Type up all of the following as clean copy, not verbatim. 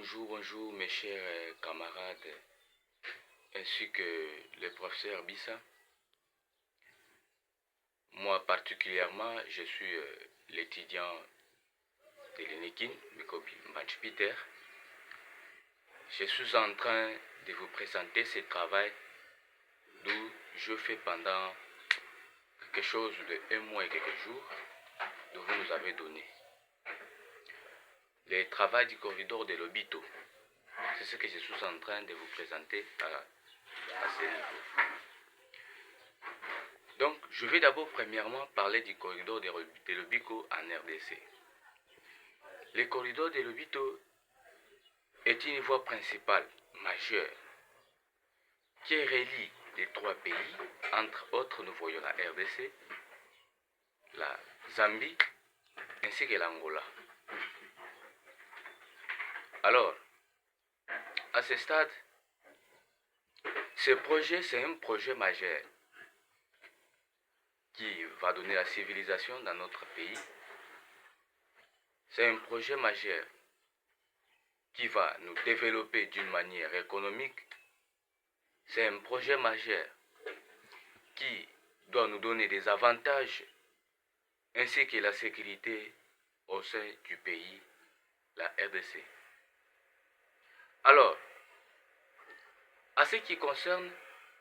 Bonjour mes chers camarades, ainsi que le professeur Bissa. Moi particulièrement, je suis l'étudiant de l'ENEKIN, Mikobi Peter. Je suis en train de vous présenter ce travail d'où je fais pendant quelque chose de 1 mois et quelques jours, que vous nous avez donné. Le travail du corridor de Lobito, c'est ce que je suis en train de vous présenter à ce niveau. Donc, je vais d'abord premièrement parler du corridor de Lobito en RDC. Le corridor de Lobito est une voie principale majeure qui relie les 3 pays. Entre autres, nous voyons la RDC, la Zambie ainsi que l'Angola. Alors, à ce stade, ce projet, c'est un projet majeur qui va donner la civilisation dans notre pays. C'est un projet majeur qui va nous développer d'une manière économique. C'est un projet majeur qui doit nous donner des avantages ainsi que la sécurité au sein du pays, la RDC. Alors, à ce qui concerne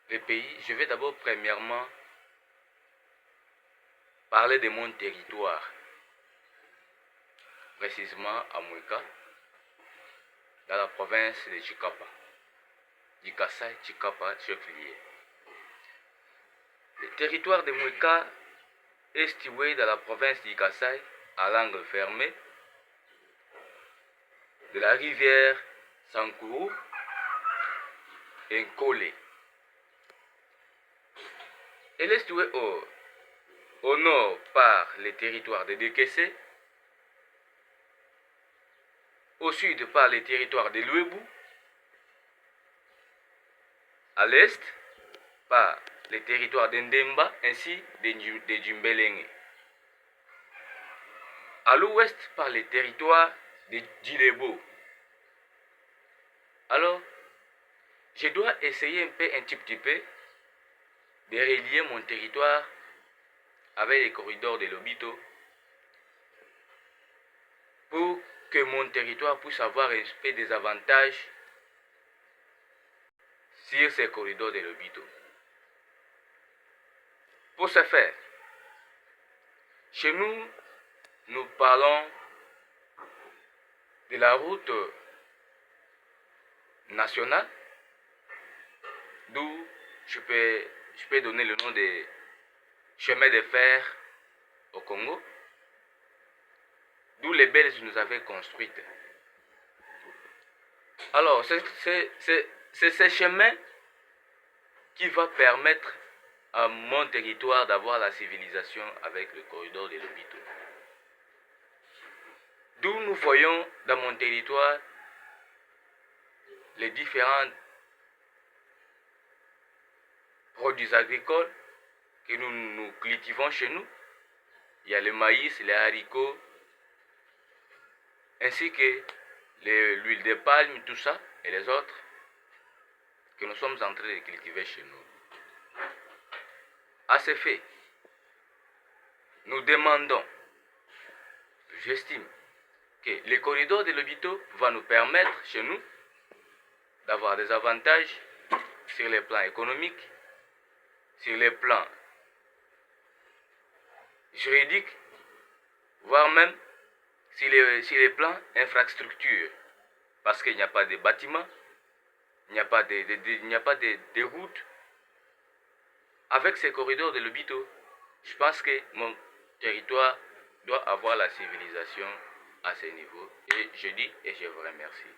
les pays, je vais d'abord premièrement parler de mon territoire, précisément à Mouika, dans la province de Chikapa, du Kassai, Chikapa, chef-lieu. Le territoire de Mouika est situé dans la province du Kassai, à l'angle fermé de la rivière Sankourou et Nkole. Elle est située au nord par le territoire de Dekese, au sud par le territoire de Luebu, à l'est par le territoire d'Endemba ainsi de Djumbelenge, à l'ouest par le territoire de Djilebo. Alors, je dois essayer un petit peu de relier mon territoire avec les corridors de Lobito pour que mon territoire puisse avoir un peu des avantages sur ces corridors de Lobito. Pour ce faire, chez nous, nous parlons de la route nationale, d'où je peux donner le nom de chemin de fer au Congo, d'où les Belges nous avaient construites. Alors, c'est ce chemin qui va permettre à mon territoire d'avoir la civilisation avec le corridor de Lobito. D'où nous voyons dans mon territoire les différents produits agricoles que nous cultivons chez nous. Il y a le maïs, les haricots, ainsi que l'huile de palme, tout ça, et les autres que nous sommes en train de cultiver chez nous. À ce fait, nous demandons, j'estime, que le corridor de Lobito va nous permettre chez nous d'avoir des avantages sur les plans économiques, sur les plans juridiques, voire même sur les plans infrastructures, parce qu'il n'y a pas de bâtiments, il n'y a pas de routes. Avec ces corridors de Lobito, je pense que mon territoire doit avoir la civilisation à ce niveau. Et je dis et je vous remercie.